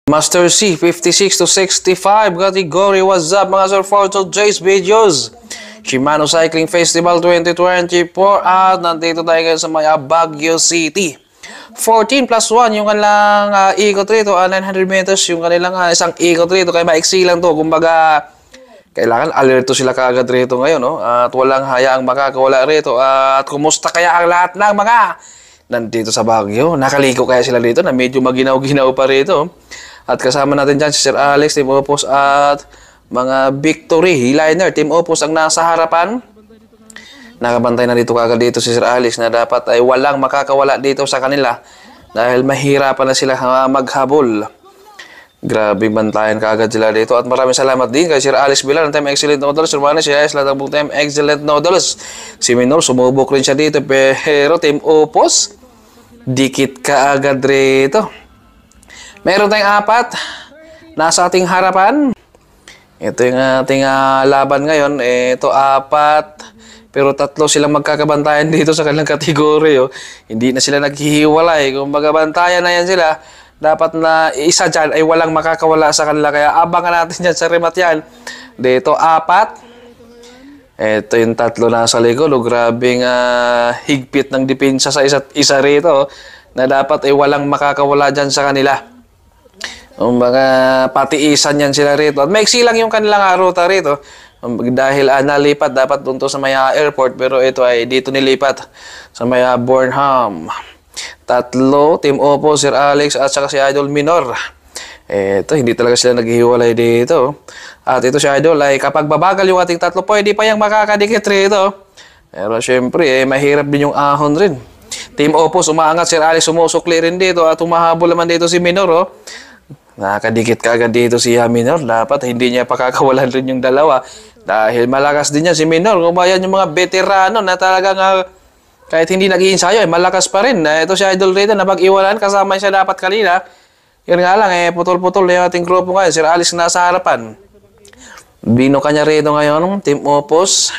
Master C, 56 to 65 category. What's up mga sir for today's videos? Shimano Cycling Festival 2024 at nandito tayo ngayon sa may Baguio City. 14 plus 1 yung kanilang ikot rito, 900 meters yung kanilang isang ikot rito. Kaya maiksi lang to, kumbaga kailangan alerto sila kaagad rito ngayon, no? At walang hayaang makakawala rito. At kumusta kaya ang lahat ng mga nandito sa Baguio? Nakaliko kaya sila rito na medyo maginaw-ginaw pa rito? At kasama natin dyan si Sir Alex, Team Opus at mga Victory, Highliner, Team Opus ang nasa harapan. Nakabantay na dito kagad dito si Sir Alex na dapat ay walang makakawala dito sa kanila dahil mahirapan na sila maghabol. Grabe bantayan kagad sila dito at maraming salamat din kay Sir Alex Villar ng Team Excellent Noodles. Rumana siya lahat ng Team Excellent Noodles. Si Minor sumubok rin siya dito pero Team Opus dikit kaagad rito. Meron tayong apat nasa ating harapan. Ito yung ating laban ngayon. Ito apat. Pero tatlo silang magkakabantayan dito sa kanilang kategory. Oh. Hindi na sila naghihiwalay. Kung magabantayan na yan sila, dapat na isa dyan ay walang makakawala sa kanila. Kaya abangan natin dyan sa remat yan. Dito apat. Ito yung tatlo nasa likod. Oh. Grabing higpit ng depensa sa isa't isa rito. Oh. Na dapat ay walang makakawala dyan sa kanila. Mga patiisan yan sila rito. At maiksi lang yung kanilang ruta rito. Dahil nalipat dapat doon to sa may airport. Pero ito ay dito nilipat sa may Burnham. Tatlo, Team Oppo, Sir Alex at saka si Idol Minor. Ito, hindi talaga sila naghihiwalay dito. At ito si Idol ay kapag babagal yung ating tatlo, pwede pa yung makakadikit rito. Pero syempre, mahirap din yung ahon rin. Team Oppo, umaangat. Sir Alex sumusukli rin dito. At humahabol naman dito si Minor. Oh. Nakakadikit kaagad dito si Minor. Dapat hindi niya pakakawalan rin yung dalawa. Dahil malakas din niya si Minor. Kumayan yung mga veterano na talagang kahit hindi nag-iinsayo, malakas pa rin. Ito si Idol rito na pag-iwalan. Kasama siya dapat kanina. Yun nga lang, putol-putol na yung ating grupo ngayon. Sir Alice nasa harapan. Bino kanya rito ngayon, Team Opus.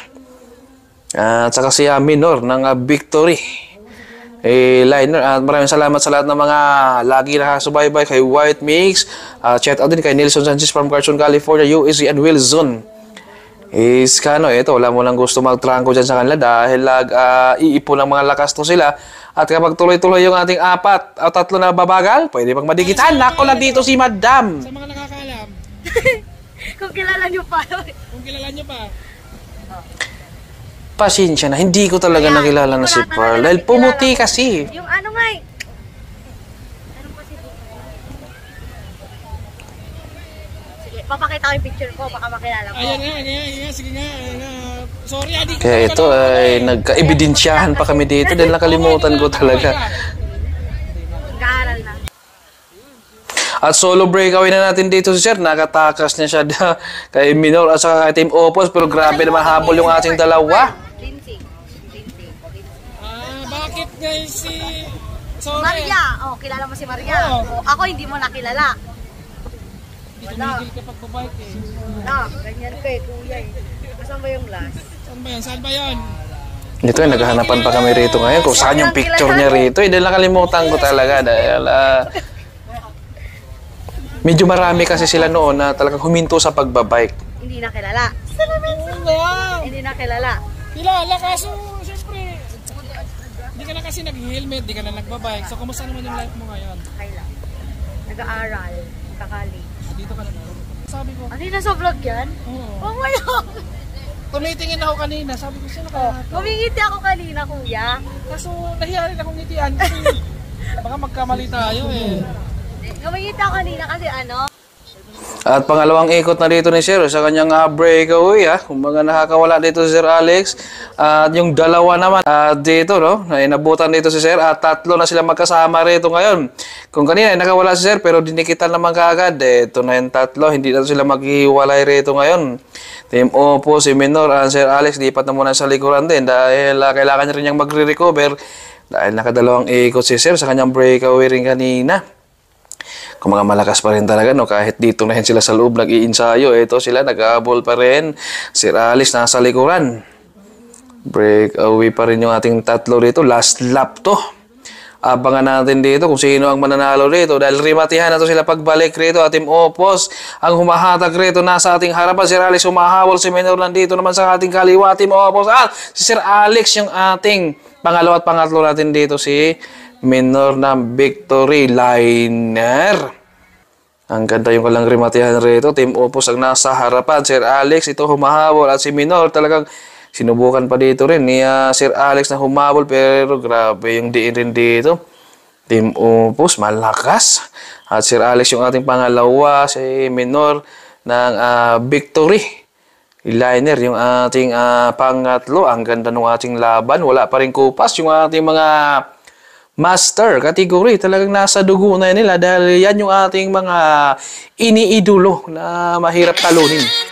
At saka si Minor ng Victory. Liner. At maraming salamat sa lahat ng mga lagi nakasubaybay kay White Mix. Chat out din kay Nelson Sanchez from Carson, California, USA and Wilson. Ito, wala mo lang gusto magtrangko dyan sa kanila dahil iipon ng mga lakas to sila. At kapag tuloy-tuloy yung ating apat o tatlo na babagal, pwede pag madikitan. Nako lang dito si Madam. Sa mga nakakaalam. Kung kilala nyo pa. Kung kilala nyo pa. Pasensya na, hindi ko talaga nakilala na si Pearl. Dahil pumuti kasi. Yung ano nga eh. Sige, papakita ko yung picture ko, baka makilala ko. Ayan, sige nga. Sorry, di ko. Kaya ito ay nagka-ebidensyahan pa kami dito dahil nakalimutan ko talaga. Nag-aaral na. At solo breakaway na natin dito si Sir. Nakatakas niya siya kay Minor at saka kay Team Opus. Pero grabe naman habol yung ating dalawa. Bakit guys si... Sorry. Maria. Oh, kilala mo si Maria. Oh, ako hindi mo nakilala. Hindi tumigil ka pagbabike eh. Wala, ganyan ka eh, kuya eh. Saan ba yung last? Saan ba yun? Dito ay naghahanapan pa kami rito ngayon kung saan yung picture niya rito. Dahil nakalimutan ko talaga dahil... medyo marami kasi sila noon na talagang huminto sa pagbabike. Hindi nakilala. Hindi nakilala. Kilala, kaso siyempre, hindi ka na kasi nag-helmet, hindi ka na nagbabike. So, kumusta naman yung life mo ngayon? Okay lang. Nag-aaral, kakali. Dito ka na. Sabi ko. Ano yung nasa vlog yan? Oo. Oh my God! Tumitingin ako kanina. Sabi ko, sino ka? Humingiti ako kanina, kuya. Kaso, nahiya rin akong ngitian. Kasi, baka magkamali tayo eh. Humingiti ako kanina kasi ano? At pangalawang ikot na dito ni Sir sa kanyang breakaway. Kung mga nakakawala dito si Sir Alex. At yung dalawa naman dito, no? Nabutan dito si Sir. At tatlo na sila magkasama rito ngayon. Kung kanina nakawala si Sir pero dinikitan naman kaagad. Ito na yung tatlo. Hindi na sila maghiwalay rito ngayon. Team Oppo, si Minor, Sir Alex, lipat na muna sa likuran din. Dahil kailangan niya rin niyang magre-recover. Dahil nakadalawang ikot si Sir sa kanyang breakaway rin kanina. Kung mga malakas pa rin talaga, no? Kahit dito na sila sa loob nag-iinsayo, ito sila nag-aabol pa rin. Sir Alice nasa likuran. Breakaway pa rin yung ating tatlo rito. Last lap to. Abangan natin dito kung sino ang mananalo rito dahil rimatihan na to sila pagbalik rito at Team Opos ang humahatag rito nasa ating harapan. Sir Alex humahabol, si Minor nandito naman sa ating kaliwa. Team Opos at si Sir Alex yung ating pangalawa at pangatlo natin dito si Minor ng Victory Liner. Ang ganda yung kalang rimatihan rito. Team Opos ang nasa harapan. Sir Alex ito humahabol at si Minor talagang sinubukan pa dito rin ni Sir Alex na humabol pero grabe yung diin rin dito. Team Opos malakas. At Sir Alex yung ating pangalawa, si Minor ng Victory Liner yung ating pangatlo. Ang ganda ng ating laban. Wala pa rin kupas yung ating mga master category. Talagang nasa dugo na nila dahil yan yung ating mga iniidolo na mahirap talunin.